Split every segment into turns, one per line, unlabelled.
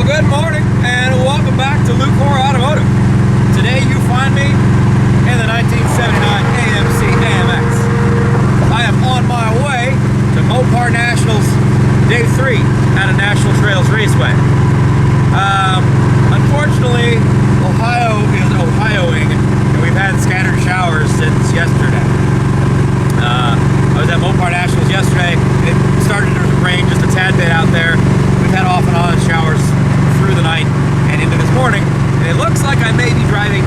Good morning and welcome back to Lucore Automotive. Today you find me in the 1979 AMC AMX. I am on my way to Mopar Nationals Day 3 at a National Trails Raceway. Unfortunately, Ohio is Ohioing and we've had scattered showers since yesterday. I was at Mopar Nationals yesterday. It started to rain just a tad bit out there. We've had off and on showers through the night and into this morning, and it looks like I may be driving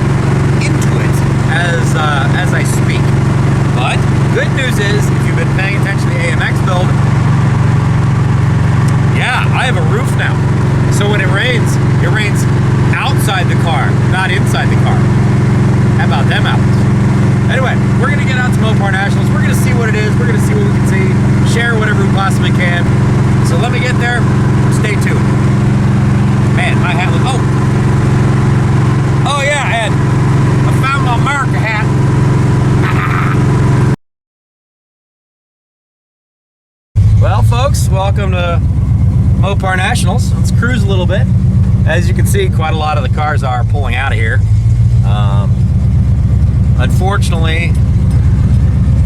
into it as I speak. But good news is, if you've been paying attention to the AMX build, yeah, I have a roof now. So when it rains outside the car, not inside the car. How about them apples? Anyway, we're gonna get out to Mopar Nationals. We're gonna see what it is. We're gonna see what we can see, share whatever we possibly can. So let me get there. Stay tuned. Man, my hat was, oh yeah, and I found my America hat. Well, folks, welcome to Mopar Nationals. Let's cruise a little bit. As you can see, quite a lot of the cars are pulling out of here. Unfortunately,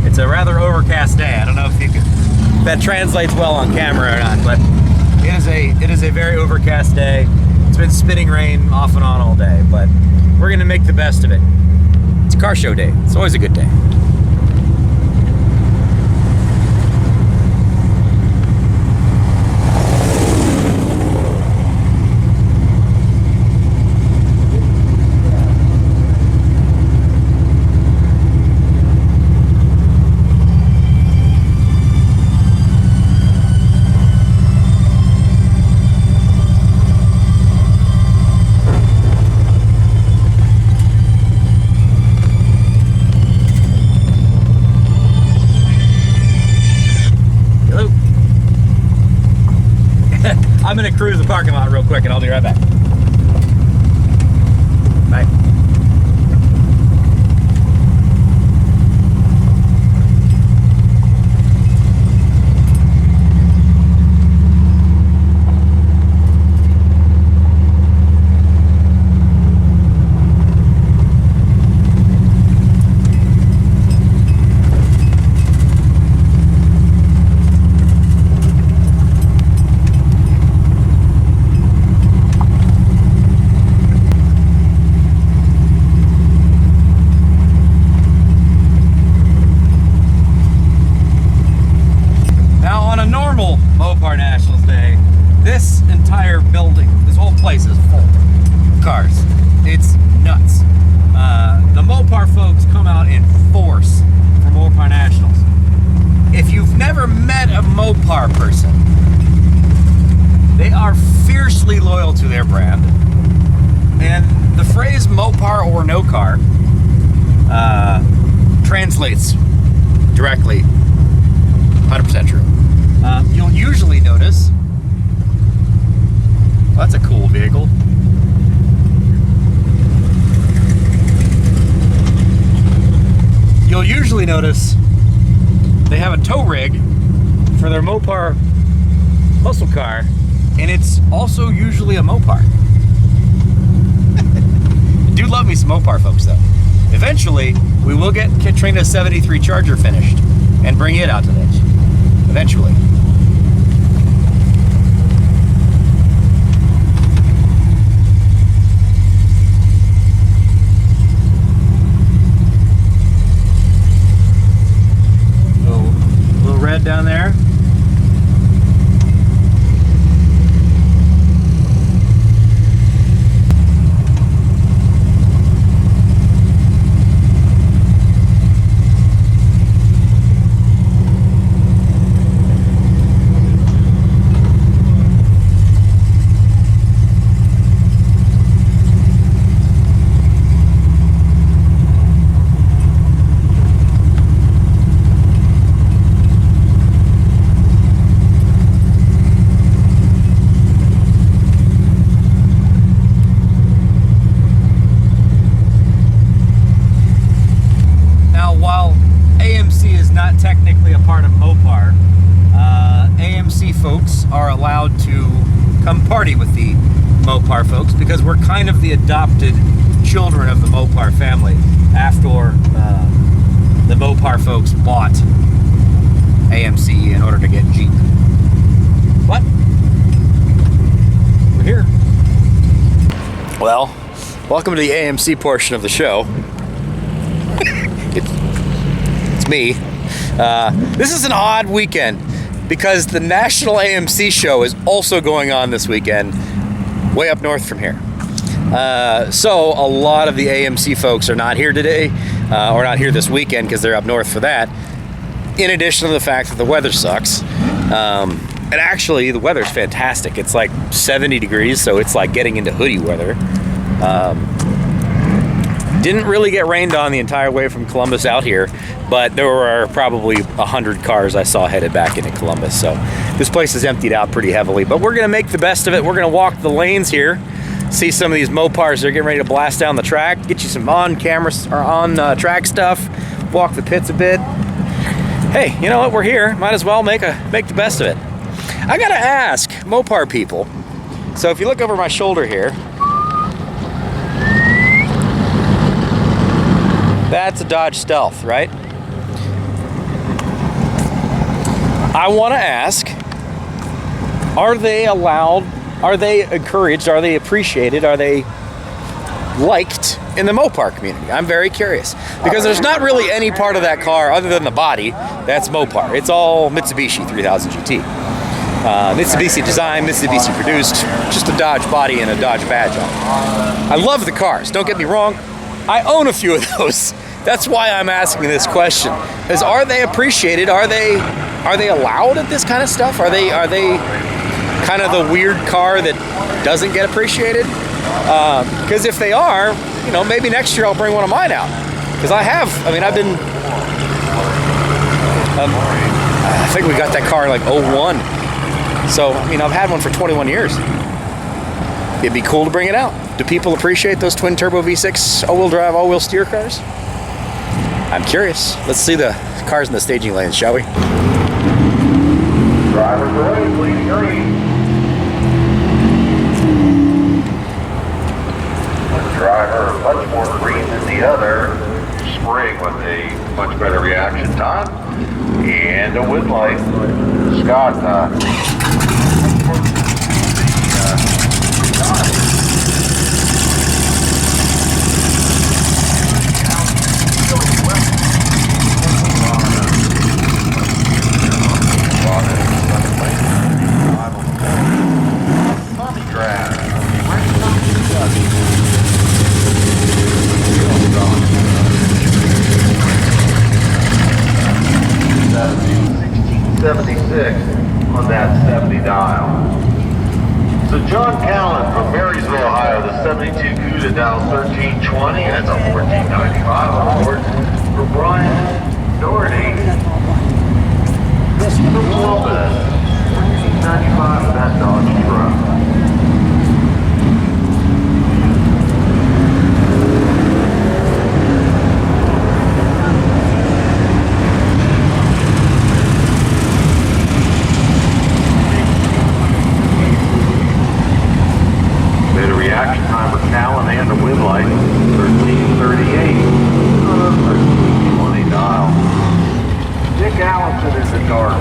it's a rather overcast day. I don't know if that translates well on camera or not, but it is a very overcast day. It's been spitting rain off and on all day, but we're gonna make the best of it. It's a car show day. It's always a good day. I'm gonna cruise the parking lot real quick and I'll be right back. Bye. Mopar Nationals Day, this entire building, this whole place is full of cars. It's nuts. The Mopar folks come out in force for Mopar Nationals. If you've never met a Mopar person, they are fiercely loyal to their brand. And the phrase Mopar or no car translates directly 100% true. You'll usually notice, well, that's a cool vehicle. You'll usually notice they have a tow rig for their Mopar muscle car, and it's also usually a Mopar. I do love me some Mopar folks though. Eventually, we will get Katrina's 73 Charger finished and bring it out to the edge. Eventually. Little red down there. folks are allowed to come party with the Mopar folks because we're kind of the adopted children of the Mopar family after the Mopar folks bought AMC in order to get Jeep. But we're here. Well, welcome to the AMC portion of the show. It's me. This is an odd weekend because the National AMC show is also going on this weekend way up north from here. So a lot of the AMC folks are not here today, or not here this weekend because they're up north for that, in addition to the fact that the weather sucks. And actually the weather's fantastic. It's like 70 degrees, so it's like getting into hoodie weather. Didn't really get rained on the entire way from Columbus out here, but there were probably 100 cars I saw headed back into Columbus, so this place is emptied out pretty heavily. But we're gonna make the best of it. We're gonna walk the lanes here, see some of these Mopars. They're getting ready to blast down the track, get you some on-camera or on-track stuff, walk the pits a bit. Hey, you know what? We're here. Might as well make the best of it. I gotta ask Mopar people. So if you look over my shoulder here, that's a Dodge Stealth, right? I want to ask, are they allowed, are they encouraged, are they appreciated, are they liked in the Mopar community? I'm very curious because there's not really any part of that car other than the body that's Mopar. It's all Mitsubishi 3000 GT. Mitsubishi design, Mitsubishi produced, just a Dodge body and a Dodge badge on it. I love the cars, don't get me wrong. I own a few of those. That's why I'm asking this question. Is, are they appreciated? Are they allowed at this kind of stuff? Are they kind of the weird car that doesn't get appreciated? Because if they are, you know, maybe next year I'll bring one of mine out. Because I've been, I think we got that car in like 01. So, I mean, I've had one for 21 years. It'd be cool to bring it out. Do people appreciate those twin turbo V6 all-wheel drive, all-wheel steer cars? I'm curious. Let's see the cars in the staging lanes, shall we?
Driver green, please green. One driver much more green than the other. Spring with a much better reaction time. And a wind light. Scott, on that 70 dial. So John Callan from Marysville, Ohio, the 72 CUDA dial 1320, and it's a 1495 on board. For Brian Doherty, this from Columbus, 1495 of that Dodge truck. Reaction time for Callan and the wind light, 1338 on a 1320 dial. Dick Allison is the dark.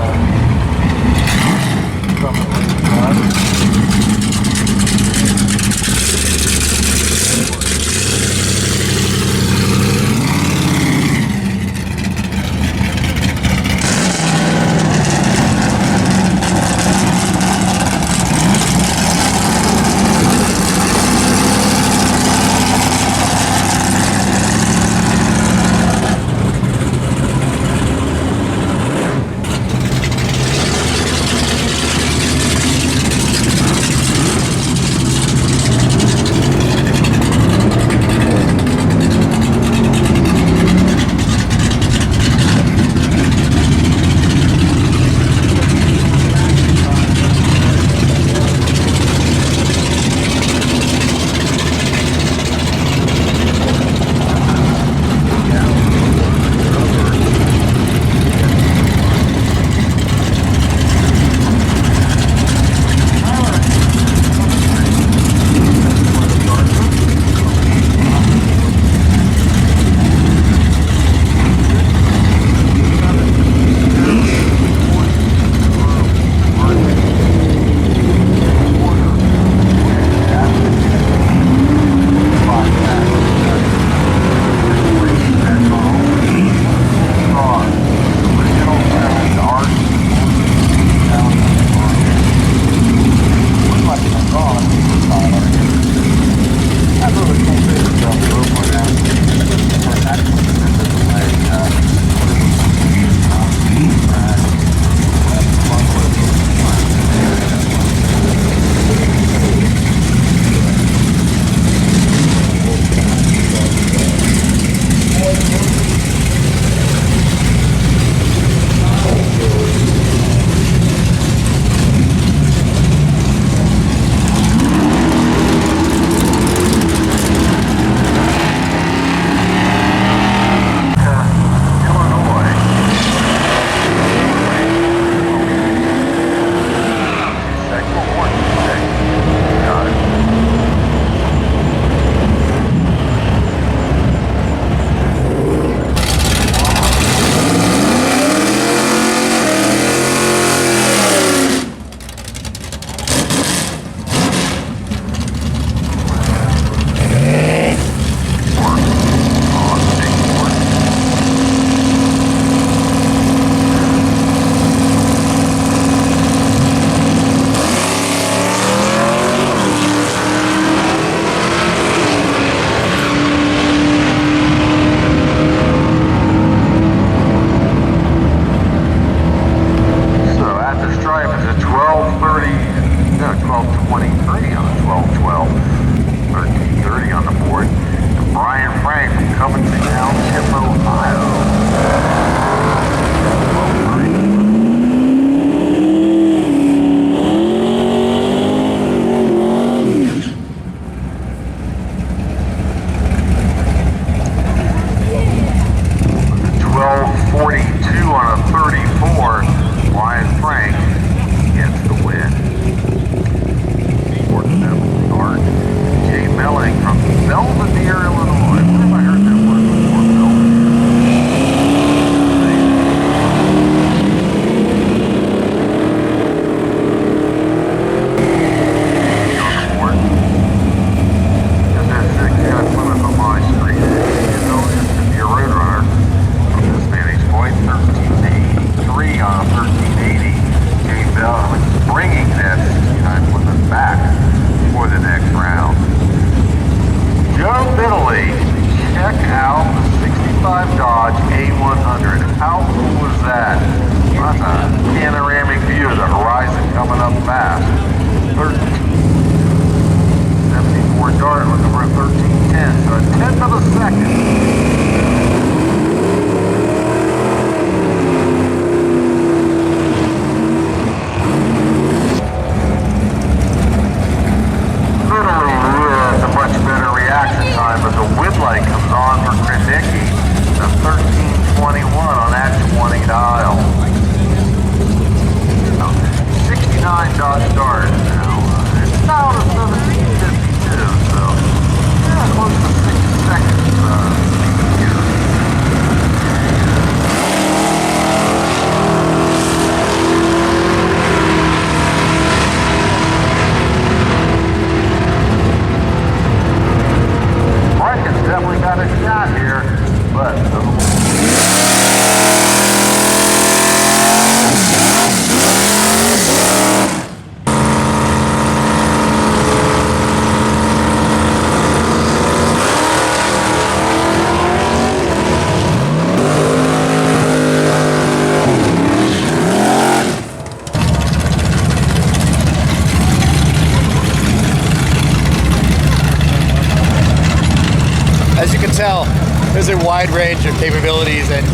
as you can tell, there's a wide range of capabilities and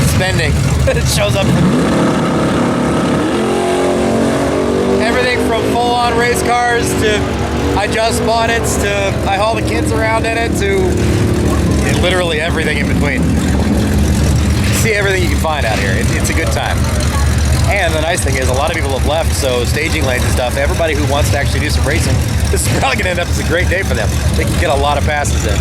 spending. It shows up. Everything from full-on race cars to I just bought it to I haul the kids around in it to literally everything in between. See everything you can find out here. It's a good time. And the nice thing is a lot of people have left, so staging lanes and stuff, everybody who wants to actually do some racing, this is probably going to end up as a great day for them. They can get a lot of passes in.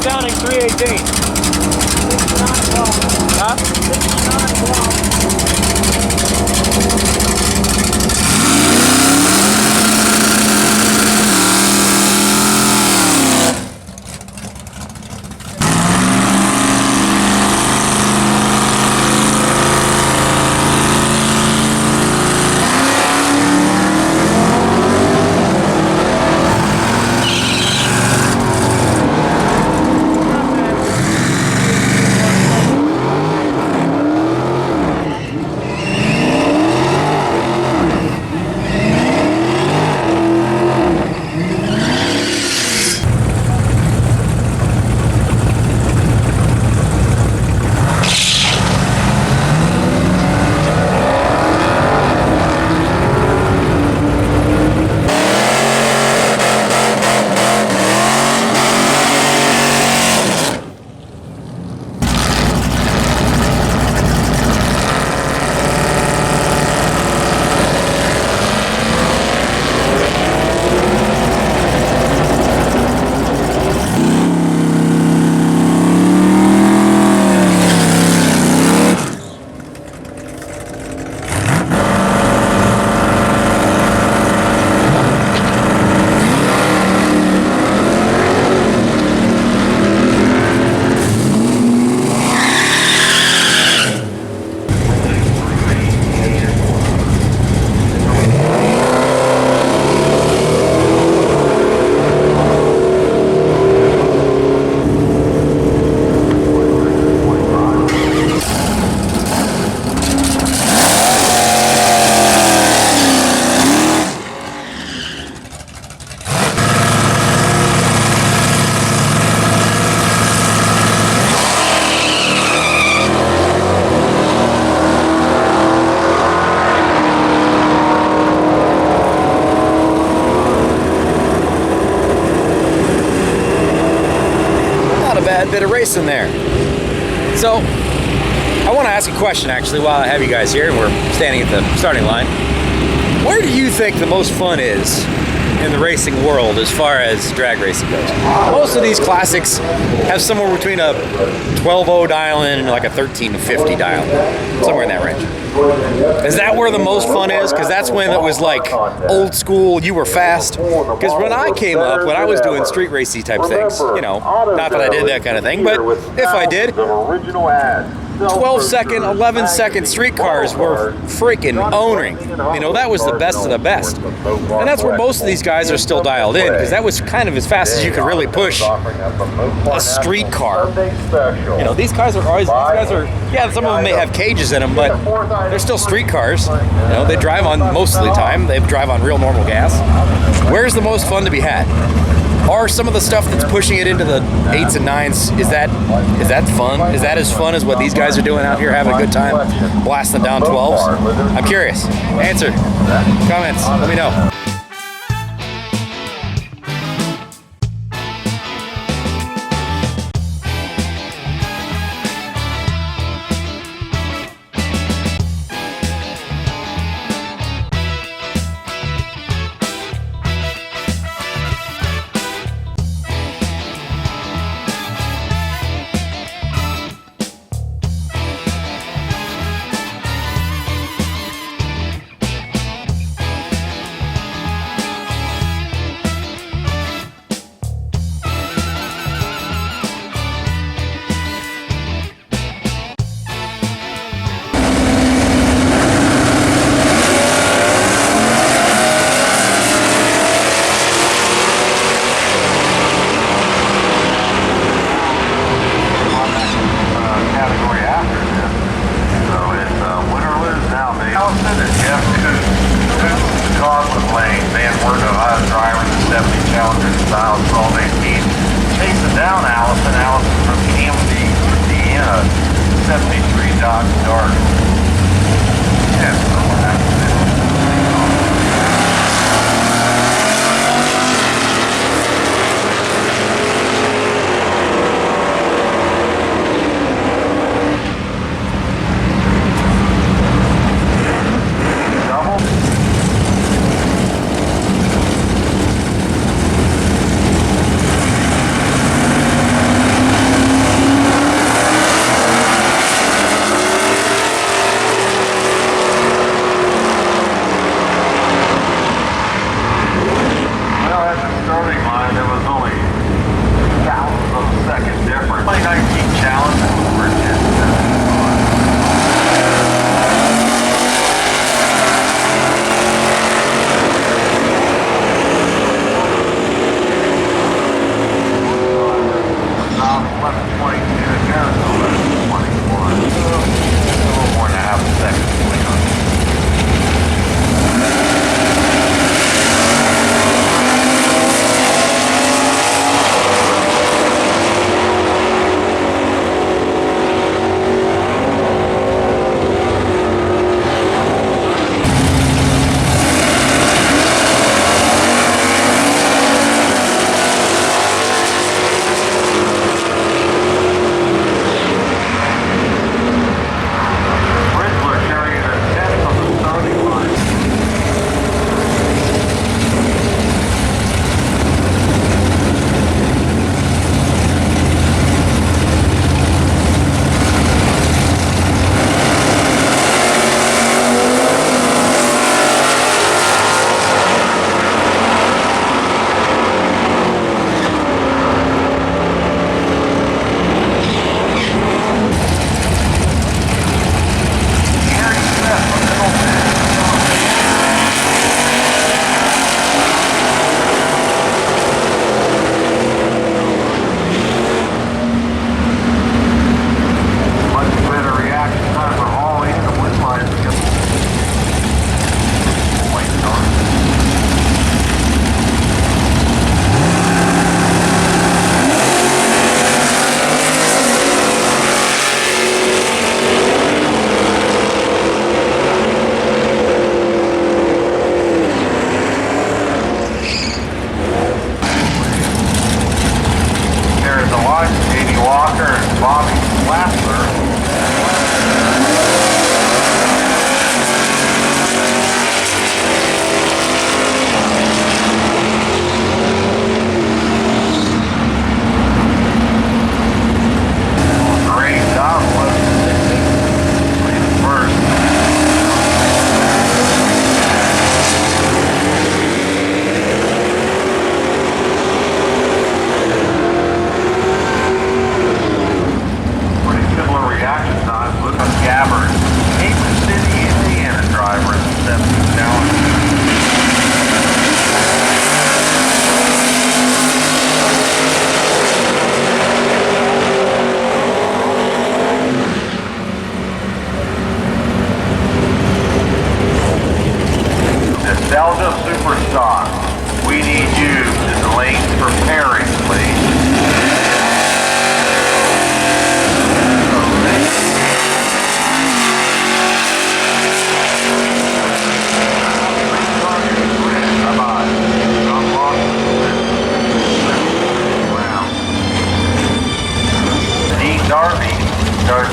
Sounding 318. Huh? Bit of racing there. So I want to ask a question actually while I have you guys here and we're standing at the starting line. Where do you think the most fun is in the racing world as far as drag racing goes. Most of these classics have somewhere between a 12.0 dial in and like a 1350 dial in, somewhere in that range. Is that where the most fun is? Because that's when it was like old school, you were fast. Because when I came up, when I was doing street racy type things, you know, not that I did that kind of thing, but if I did, 12-second, 11-second street cars were freaking owning. You know, that was the best of the best. And that's where most of these guys are still dialed in, because that was kind of as fast as you could really push a street car. You know, these cars are always, yeah, some of them may have cages in them, but they're still street cars. You know, they drive on, most of the time, they drive on real normal gas. Where's the most fun to be had? Are some of the stuff that's pushing it into the 8s and 9s, is that fun? Is that as fun as what these guys are doing out here, having a good time, blasting down 12s? I'm curious. Answer. Comments. Let me know.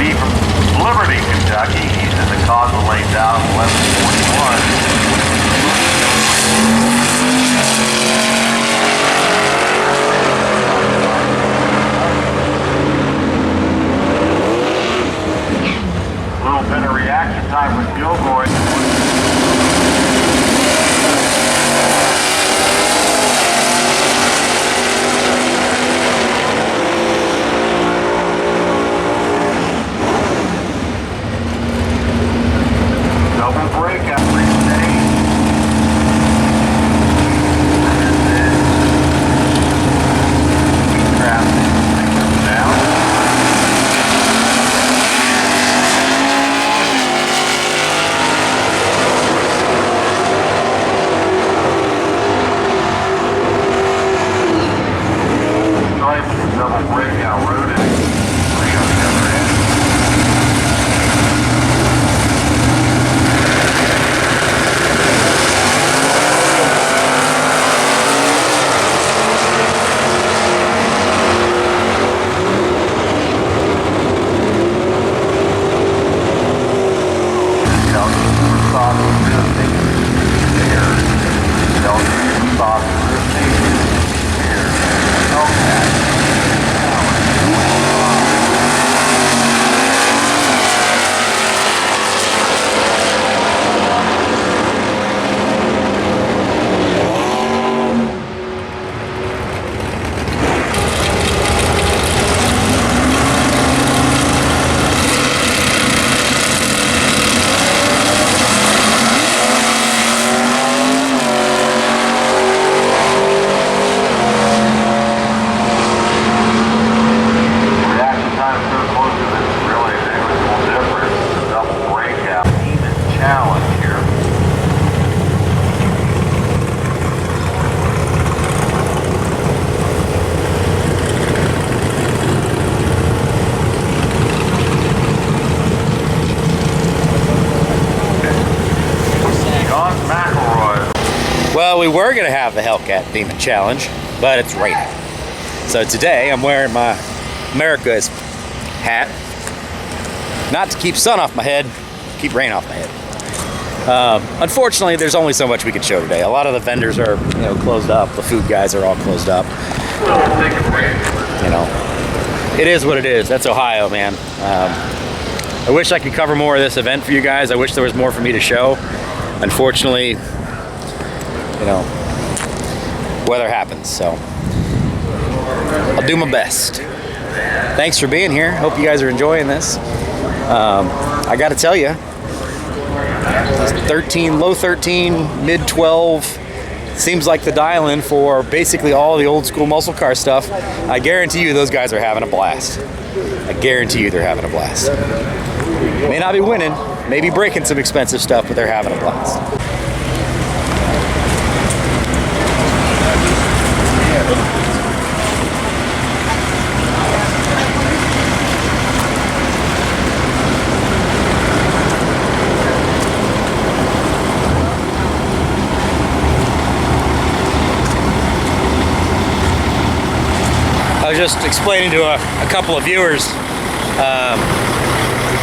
B from Liberty, Kentucky. He's in the causal lane down 11:41. Little bit of reaction time with Gilroy. Double brake after each stage. And then traffic down. Double breakout road and three on the other end.
Well, we were going to have the Hellcat Demon Challenge, but it's raining. So today I'm wearing my America's hat. Not to keep sun off my head, keep rain off my head. Unfortunately, there's only so much we can show today. A lot of the vendors are, closed up. The food guys are all closed up. It is what it is. That's Ohio, man. I wish I could cover more of this event for you guys. I wish there was more for me to show. Unfortunately, weather happens, so I'll do my best. Thanks for being here. Hope you guys are enjoying this. I got to tell you, 13, low 13, mid 12 seems like the dial-in for basically all the old school muscle car stuff. I guarantee you those guys are having a blast. I guarantee you they're having a blast. May not be winning, maybe breaking some expensive stuff, but they're having a blast. I was just explaining to a couple of viewers,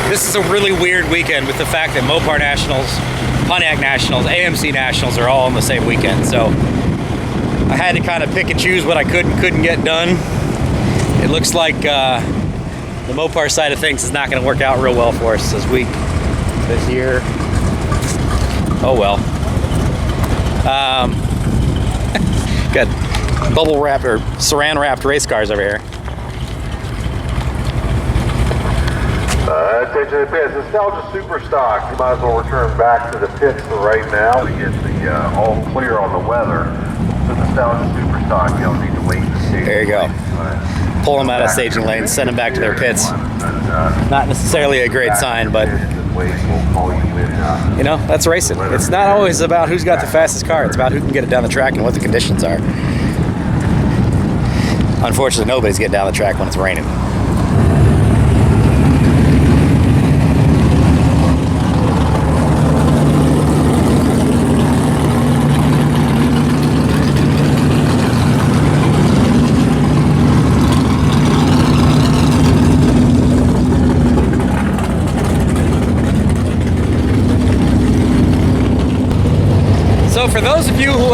this is a really weird weekend with the fact that Mopar Nationals, Pontiac Nationals, AMC Nationals are all on the same weekend. So I had to kind of pick and choose what I could and couldn't get done. It looks like the Mopar side of things is not going to work out real well for us this year. Oh well. Got bubble wrapped or saran wrapped race cars over here.
Attention to the pits. Nostalgia Super Stock. You might as well return back to the pits for right now to get the all clear on the weather. So Nostalgia Super Stock, you don't need to wait to see.
There you go. Pull them out of staging lanes, send them back to their pits. Not necessarily a great sign, but that's racing. It's not always about who's got the fastest car. It's about who can get it down the track and what the conditions are. Unfortunately, nobody's getting down the track when it's raining. for those of you who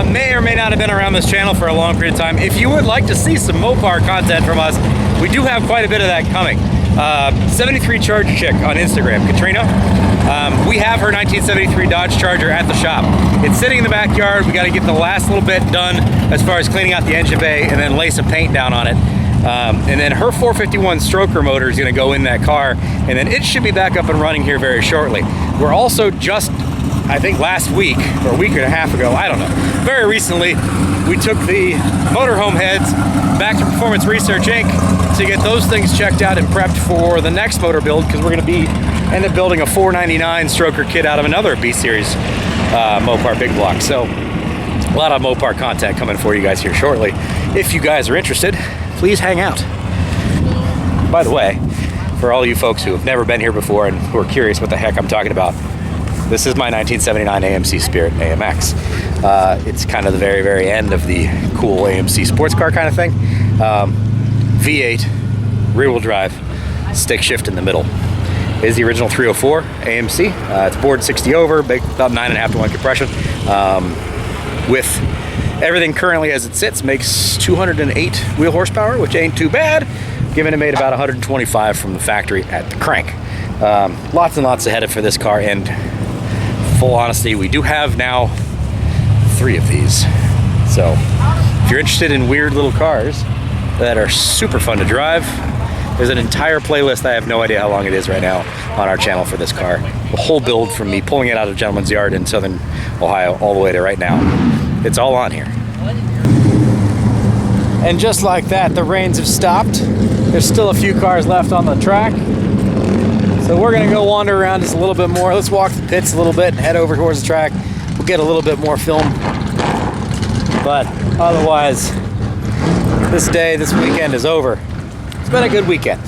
may or may not have been around this channel for a long period of time, if you would like to see some Mopar content from us, we do have quite a bit of that coming. 73 Charge Chick on Instagram, Katrina. We have her 1973 Dodge Charger at the shop. It's sitting in the backyard. We got to get the last little bit done as far as cleaning out the engine bay and then lay some paint down on it. And then her 451 stroker motor is going to go in that car, and then it should be back up and running here very shortly. We're also just, I think last week or a week and a half ago, I don't know, very recently, we took the motorhome heads back to Performance Research Inc. to get those things checked out and prepped for the next motor build, because we're going to end up building a 499 stroker kit out of another B-Series Mopar big block. So a lot of Mopar content coming for you guys here shortly. If you guys are interested, please hang out. By the way, for all you folks who have never been here before and who are curious what the heck I'm talking about, this is my 1979 AMC Spirit AMX. It's kind of the very, very end of the cool AMC sports car kind of thing. V8, rear-wheel drive, stick shift in the middle. It is the original 304 AMC. It's bored 60 over, about 9.5 to 1 compression. With everything currently as it sits, makes 208 wheel horsepower, which ain't too bad, given it made about 125 from the factory at the crank. Lots and lots of headed for this car, and full honesty, we do have now 3 of these. So if you're interested in weird little cars that are super fun to drive, there's an entire playlist, I have no idea how long it is right now, on our channel for this car. The whole build from me pulling it out of a gentleman's yard in southern Ohio all the way to right now. It's all on here. And just like that, the rains have stopped. There's still a few cars left on the track. So we're gonna go wander around just a little bit more. Let's walk the pits a little bit and head over towards the track. We'll get a little bit more film. But otherwise, this weekend is over. It's been a good weekend.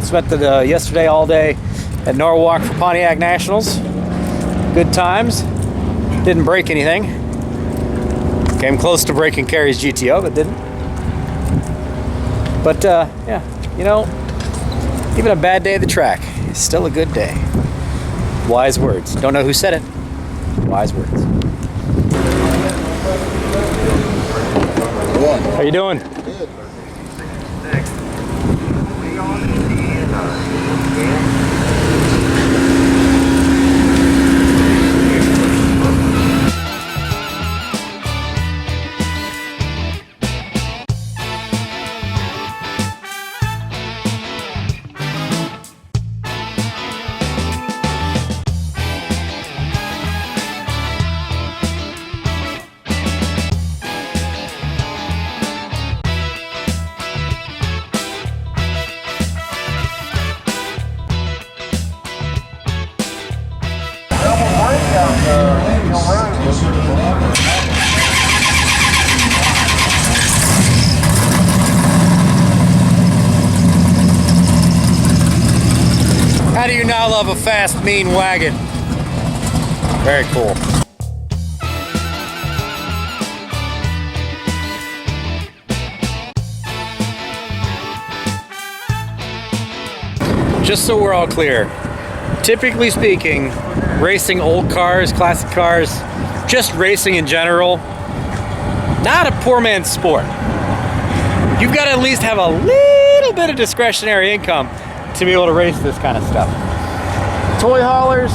Spent yesterday all day at Norwalk for Pontiac Nationals. Good times. Didn't break anything. Came close to breaking Carrie's GTO, but didn't. But yeah, you know, even a bad day at the track is still a good day. Wise words. Don't know who said it. Wise words. How you doing?
Good.
How do you not love a fast, mean wagon? Very cool. Just so we're all clear, typically speaking, racing old cars, classic cars, just racing in general, not a poor man's sport. You've got to at least have a little bit of discretionary income to be able to race this kind of stuff. Toy haulers,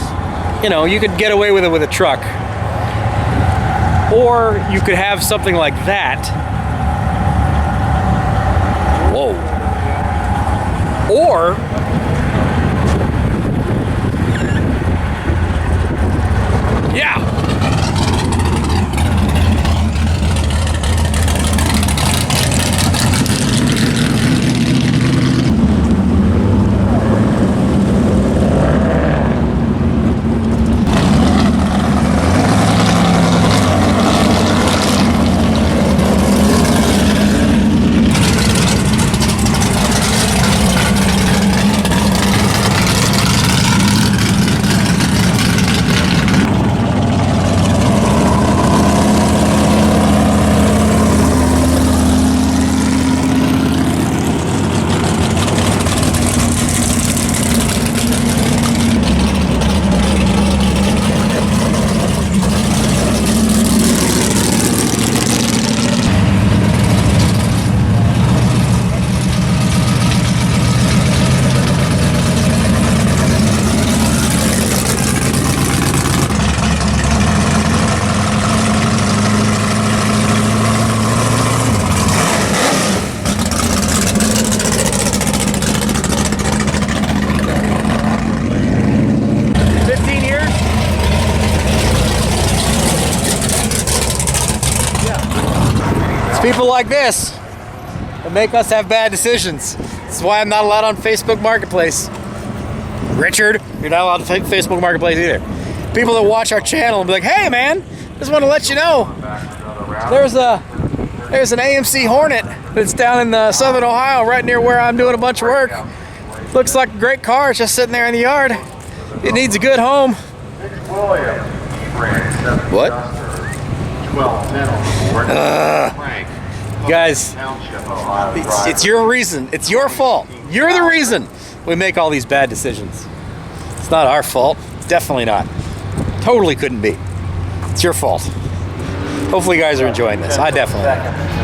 you know, you could get away with it with a truck. Or you could have something like that. Whoa. Or yeah. people like this that make us have bad decisions. That's why I'm not allowed on Facebook Marketplace. Richard, you're not allowed on Facebook Marketplace either. People that watch our channel and be like, hey man, just want to let you know there's an AMC Hornet that's down in southern Ohio right near where I'm doing a bunch of work. Looks like a great car. It's just sitting there in the yard. It needs a good home. What? Guys, it's your reason. It's your fault. You're the reason we make all these bad decisions. It's not our fault. Definitely not. Totally couldn't be. It's your fault. Hopefully you guys are enjoying this. I definitely am.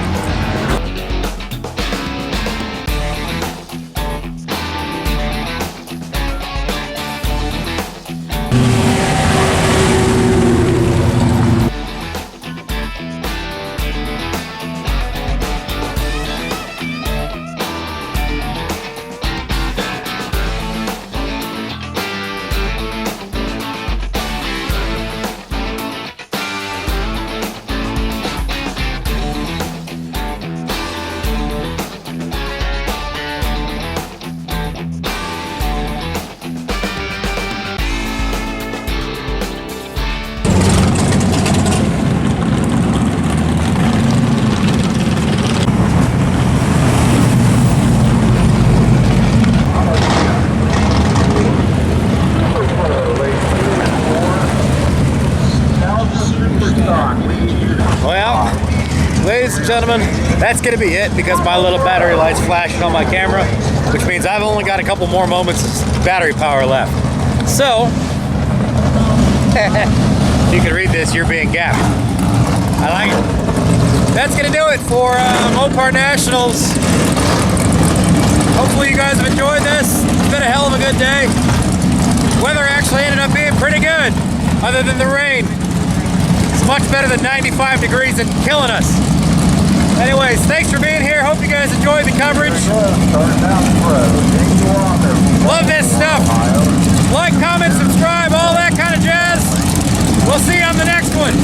Well, ladies and gentlemen, that's going to be it because my little battery light's flashing on my camera, which means I've only got a couple more moments of battery power left. So, you can read this, you're being gapped. I like it. That's going to do it for Mopar Nationals. Hopefully you guys have enjoyed this. It's been a hell of a good day. Weather actually ended up being pretty good, other than the rain. Much better than 95 degrees and killing us. Anyways, thanks for being here. Hope you guys enjoyed the coverage. Love this stuff. Like, comment, subscribe, all that kind of jazz. We'll see you on the next one.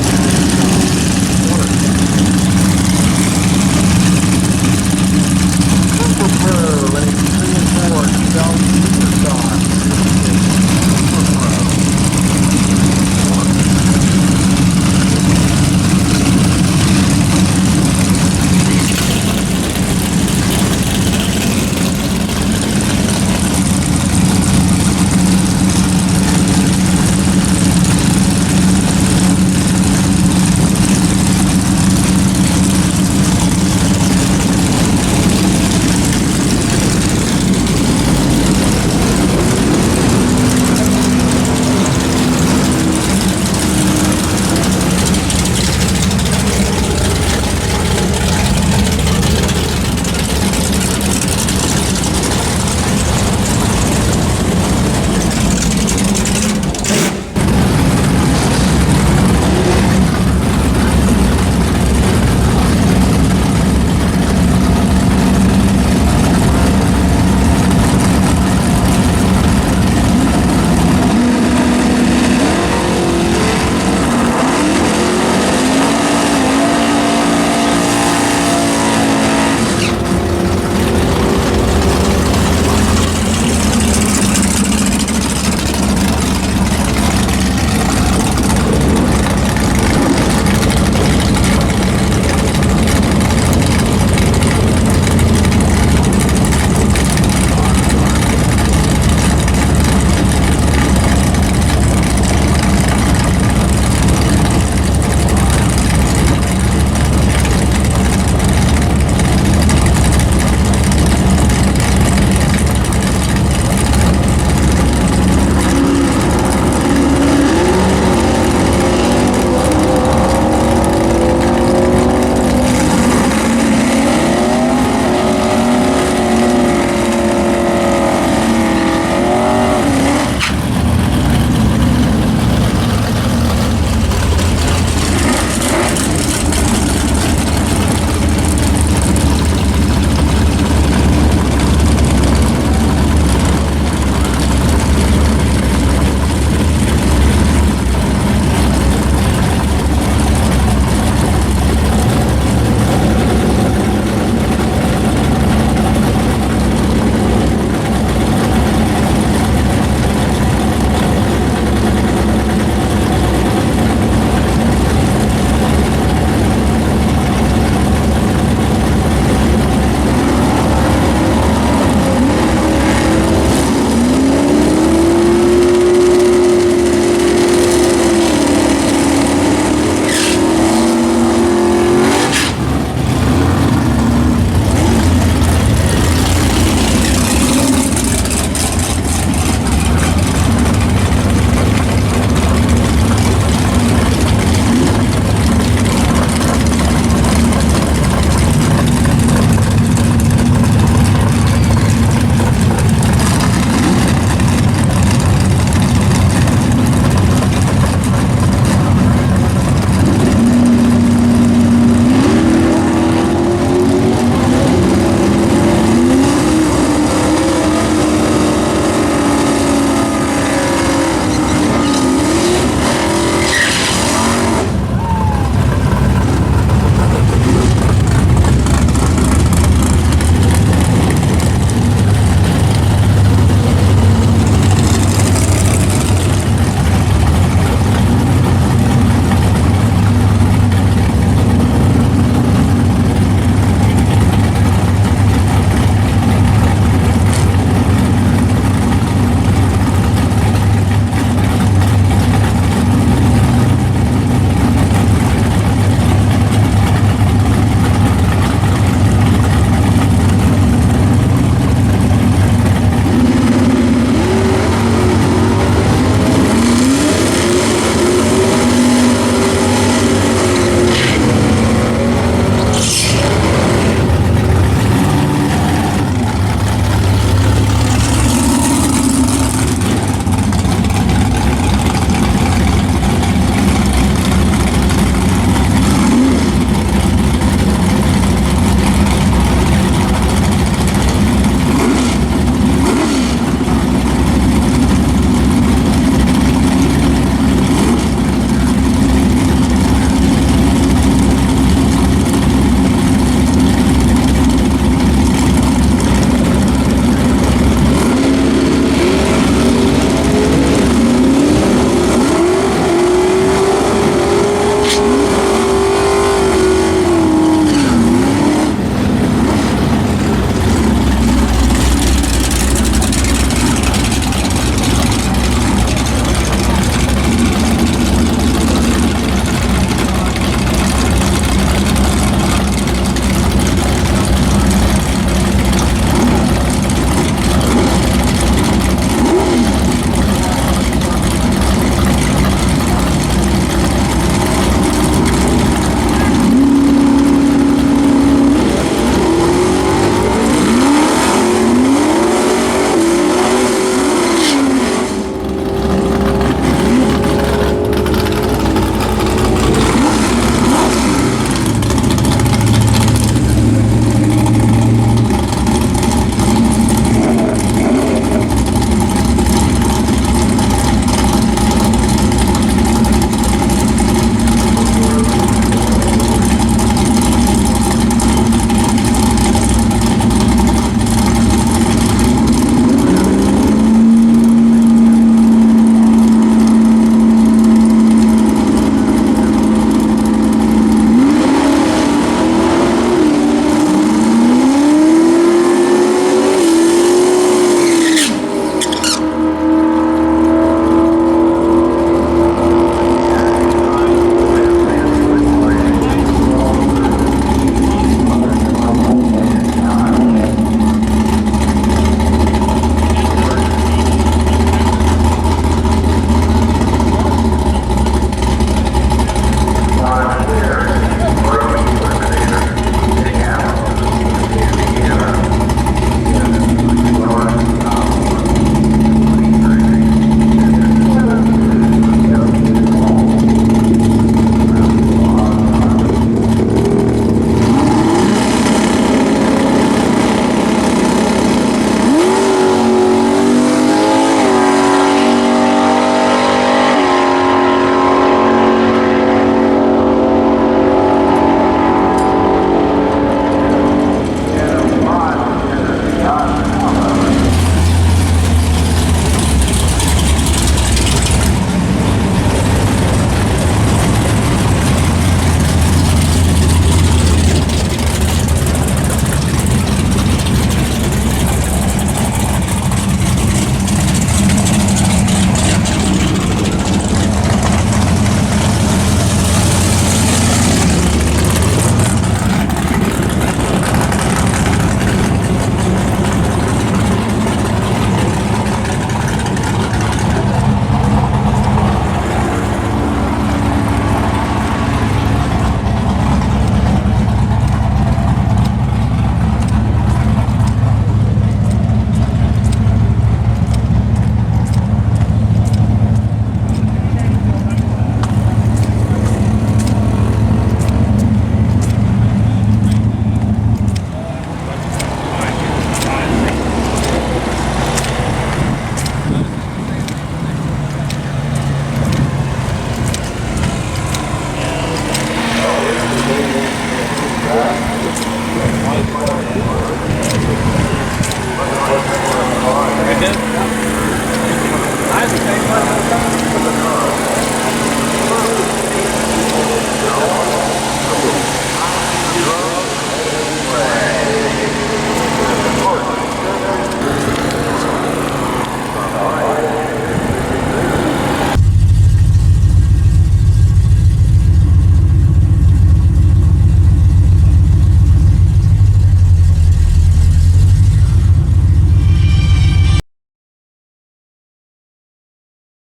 Good.